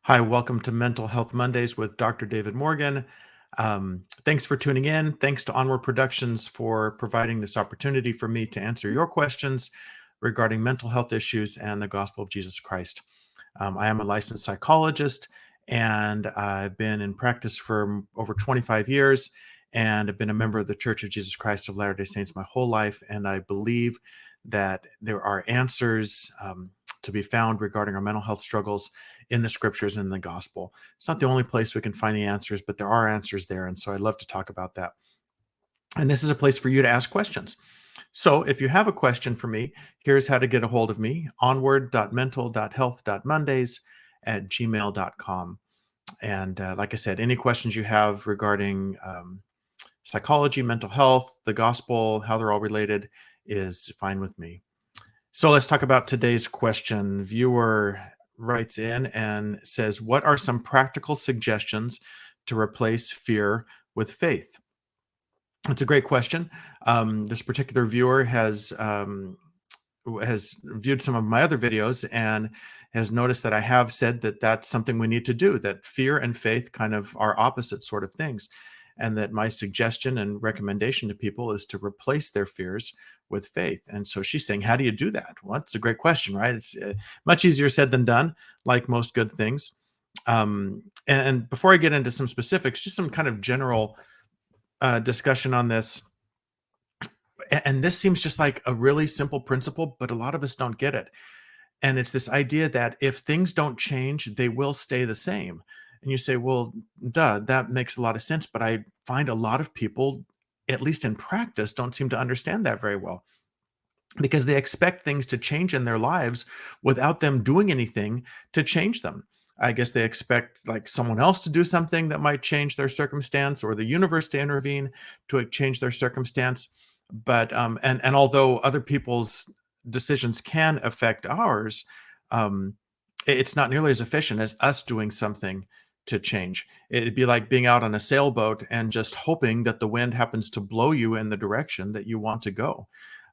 Hi, welcome to Mental Health Mondays with Dr. David Morgan. Thanks for tuning in. Thanks to Onward Productions for providing this opportunity for me to answer your questions regarding mental health issues and the gospel of Jesus Christ. I am a licensed psychologist and I've been in practice for over 25 years and have been a member of the Church of Jesus Christ of Latter-day Saints my whole life. And I believe that there are answers to be found regarding our mental health struggles in the scriptures and in the gospel. It's not the only place we can find the answers, but there are answers there. And so I'd love to talk about that. And this is a place for you to ask questions. So if you have a question for me, here's how to get a hold of me: onward.mental.health.mondays@gmail.com. And like I said, any questions you have regarding psychology, mental health, the gospel, how they're all related is fine with me. So let's talk about today's question. Viewer writes in and says, "What are some practical suggestions to replace fear with faith?" It's a great question. This particular viewer has viewed some of my other videos and has noticed that I have said that that's something we need to do, that fear and faith kind of are opposite sort of things. And that my suggestion and recommendation to people is to replace their fears with faith. And so she's saying, how do you do that? Well, it's a great question, right? It's much easier said than done, like most good things. And before I get into some specifics, just some kind of general discussion on this. And this seems just like a really simple principle, but a lot of us don't get it. And it's this idea that if things don't change, they will stay the same. And you say, well, duh, that makes a lot of sense. But I find a lot of people, at least in practice, don't seem to understand that very well because they expect things to change in their lives without them doing anything to change them. I guess they expect like someone else to do something that might change their circumstance or the universe to intervene to change their circumstance. But and although other people's decisions can affect ours, um, it's not nearly as efficient as us doing something to change. It'd be like being out on a sailboat and just hoping that the wind happens to blow you in the direction that you want to go.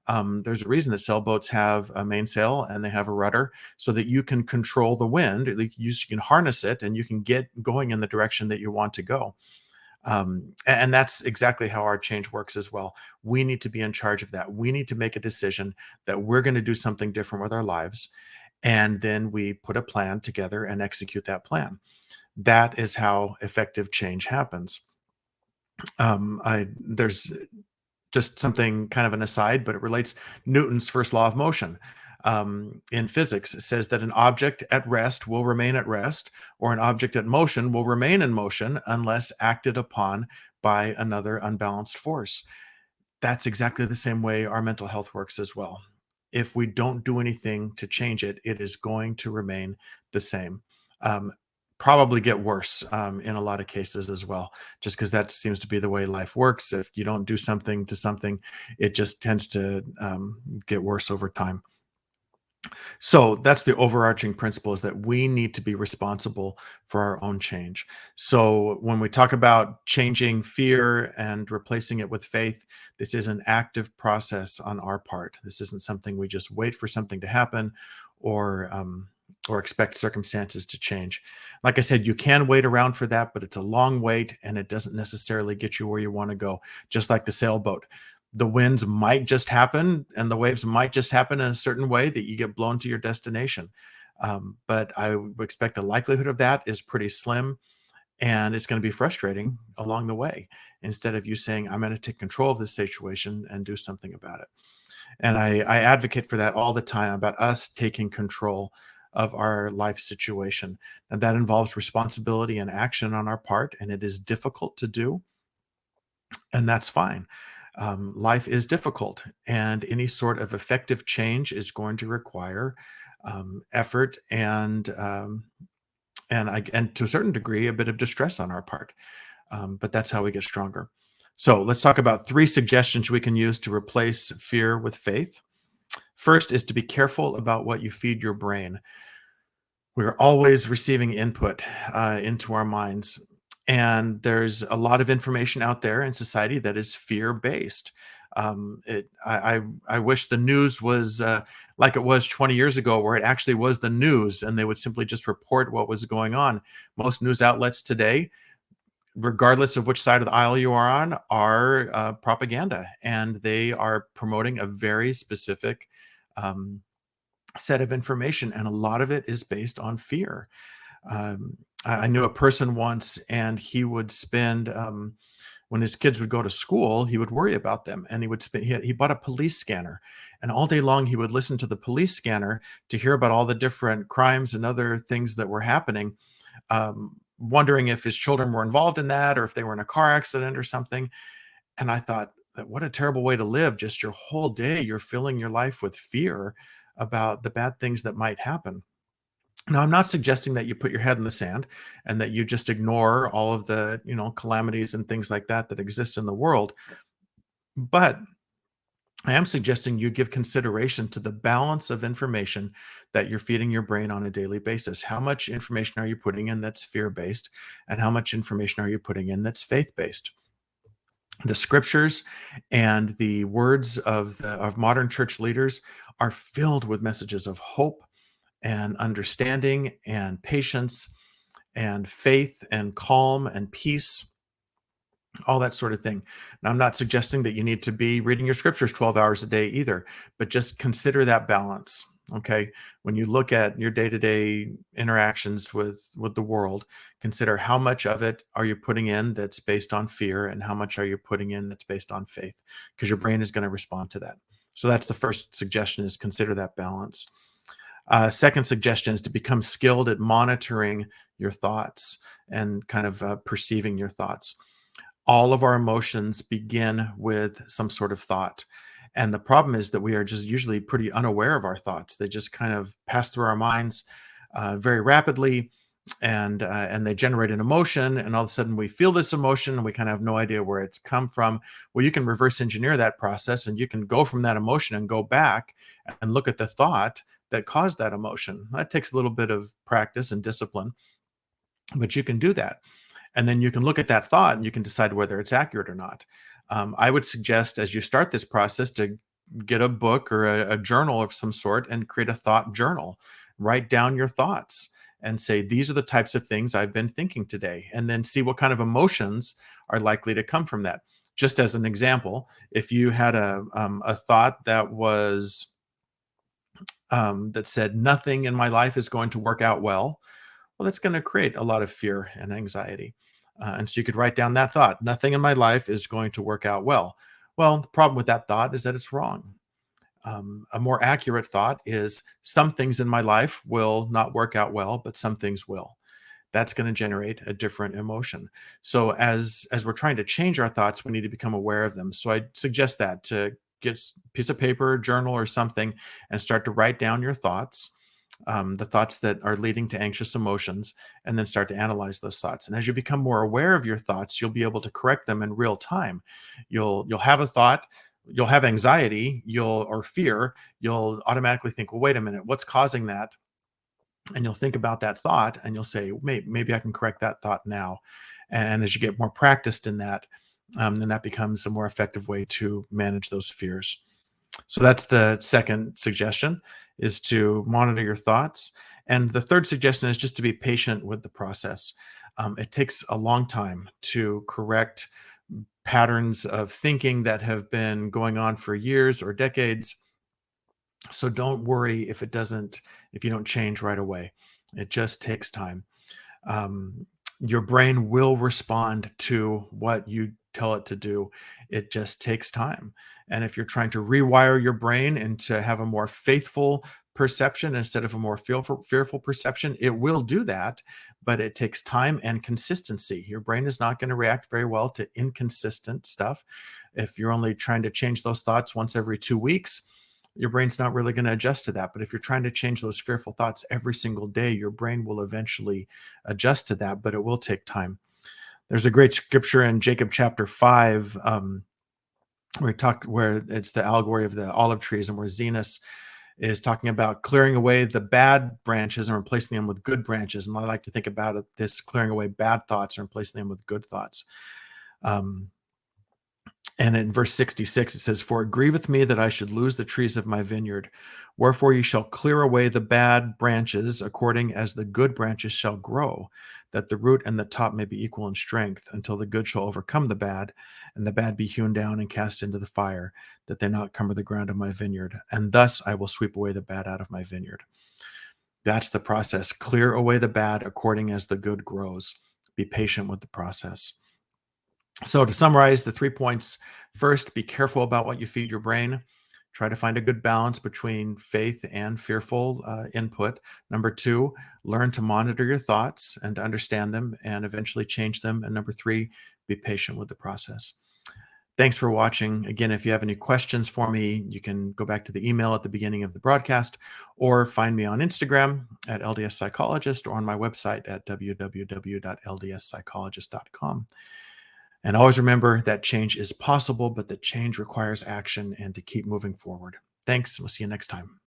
There's a reason that sailboats have a mainsail and they have a rudder so that you can control the wind. You can harness it and you can get going in the direction that you want to go. And that's exactly how our change works as well. We need to be in charge of that. We need to make a decision that we're going to do something different with our lives. And then we put a plan together and execute that plan. That is how effective change happens. There's just something kind of an aside, but it relates Newton's first law of motion. In physics, it says that an object at rest will remain at rest, or an object at motion will remain in motion unless acted upon by another unbalanced force. That's exactly the same way our mental health works as well. If we don't do anything to change it, it is going to remain the same. Um, Probably get worse in a lot of cases as well, just because that seems to be the way life works. If you don't do something to something, it just tends to get worse over time. So that's the overarching principle, is that we need to be responsible for our own change. So when we talk about changing fear and replacing it with faith, this is an active process on our part. This isn't something we just wait for something to happen or expect circumstances to change. Like I said, you can wait around for that, but it's a long wait and it doesn't necessarily get you where you want to go. Just like the sailboat, the winds might just happen and the waves might just happen in a certain way that you get blown to your destination. But I would expect the likelihood of that is pretty slim, and it's going to be frustrating along the way instead of you saying, I'm going to take control of this situation and do something about it. And I advocate for that all the time, about us taking control of our life situation. And that involves responsibility and action on our part, and it is difficult to do, and that's fine. Life is difficult, and any sort of effective change is going to require effort and to a certain degree a bit of distress on our part. But that's how we get stronger. So let's talk about three suggestions we can use to replace fear with faith. First is to be careful about what you feed your brain. We're always receiving input into our minds. And there's a lot of information out there in society that is fear based. I wish the news was like it was 20 years ago, where it actually was the news and they would simply just report what was going on. Most news outlets today, regardless of which side of the aisle you are on, are propaganda, and they are promoting a very specific um, set of information, and a lot of it is based on fear. I knew a person once, and he would spend when his kids would go to school, he would worry about them, and he would spend. He bought a police scanner, and all day long he would listen to the police scanner to hear about all the different crimes and other things that were happening, wondering if his children were involved in that or if they were in a car accident or something. And I thought, what a terrible way to live. Just your whole day, you're filling your life with fear about the bad things that might happen. Now, I'm not suggesting that you put your head in the sand and that you just ignore all of the, calamities and things like that that exist in the world. But I am suggesting you give consideration to the balance of information that you're feeding your brain on a daily basis. How much information are you putting in that's fear based? And how much information are you putting in that's faith based? The scriptures and the words of modern church leaders are filled with messages of hope and understanding and patience and faith and calm and peace, all that sort of thing. Now, I'm not suggesting that you need to be reading your scriptures 12 hours a day either, but just consider that balance. Okay. When you look at your day-to-day interactions with the world, consider how much of it are you putting in that's based on fear and how much are you putting in that's based on faith, because your brain is going to respond to that. So that's the first suggestion, is consider that balance. Second suggestion is to become skilled at monitoring your thoughts and kind of perceiving your thoughts. All of our emotions begin with some sort of thought. And the problem is that we are just usually pretty unaware of our thoughts. They just kind of pass through our minds very rapidly, and they generate an emotion, and all of a sudden we feel this emotion and we kind of have no idea where it's come from. Well, you can reverse engineer that process, and you can go from that emotion and go back and look at the thought that caused that emotion. That takes a little bit of practice and discipline, but you can do that. And then you can look at that thought and you can decide whether it's accurate or not. I would suggest, as you start this process, to get a book or a journal of some sort and create a thought journal. Write down your thoughts and say, these are the types of things I've been thinking today. And then see what kind of emotions are likely to come from that. Just as an example, if you had a thought that was that said, nothing in my life is going to work out well, well, that's going to create a lot of fear and anxiety. And so you could write down that thought: nothing in my life is going to work out well. Well, the problem with that thought is that it's wrong. A more accurate thought is, some things in my life will not work out well, but some things will. That's going to generate a different emotion. So as we're trying to change our thoughts, we need to become aware of them. So I suggest that, to get a piece of paper, journal, or something, and start to write down your thoughts, the thoughts that are leading to anxious emotions, and then start to analyze those thoughts. And as you become more aware of your thoughts, you'll be able to correct them in real time. You'll have a thought, you'll have anxiety, or fear. You'll automatically think, well, wait a minute, what's causing that? And you'll think about that thought and you'll say, maybe I can correct that thought now. And as you get more practiced in that, then that becomes a more effective way to manage those fears. So that's the second suggestion, is to monitor your thoughts. And the third suggestion is just to be patient with the process. It takes a long time to correct patterns of thinking that have been going on for years or decades. So don't worry if you don't change right away. It just takes time. um, your brain will respond to what you tell it to do. It just takes time. And if you're trying to rewire your brain and to have a more faithful perception instead of a more fearful perception, it will do that, but it takes time and consistency. Your brain is not going to react very well to inconsistent stuff. If you're only trying to change those thoughts once every 2 weeks, your brain's not really going to adjust to that. But if you're trying to change those fearful thoughts every single day, your brain will eventually adjust to that, but it will take time. There's a great scripture in Jacob chapter 5, where it's the allegory of the olive trees, and where Zenos is talking about clearing away the bad branches and replacing them with good branches. And I like to think about it, this clearing away bad thoughts and replacing them with good thoughts. Um, And in verse 66, it says, "For it grieveth me that I should lose the trees of my vineyard. Wherefore ye shall clear away the bad branches, according as the good branches shall grow, that the root and the top may be equal in strength, until the good shall overcome the bad, and the bad be hewn down and cast into the fire, that they not cumber the ground of my vineyard. And thus I will sweep away the bad out of my vineyard." That's the process. Clear away the bad according as the good grows. Be patient with the process. So, to summarize the 3 points: first, be careful about what you feed your brain. Try to find a good balance between faith and fearful input. Number two, learn to monitor your thoughts and to understand them and eventually change them. And number three, be patient with the process. Thanks for watching. Again, if you have any questions for me, you can go back to the email at the beginning of the broadcast or find me on Instagram at LDS Psychologist or on my website at www.ldspsychologist.com. And always remember that change is possible, but that change requires action and to keep moving forward. Thanks. We'll see you next time.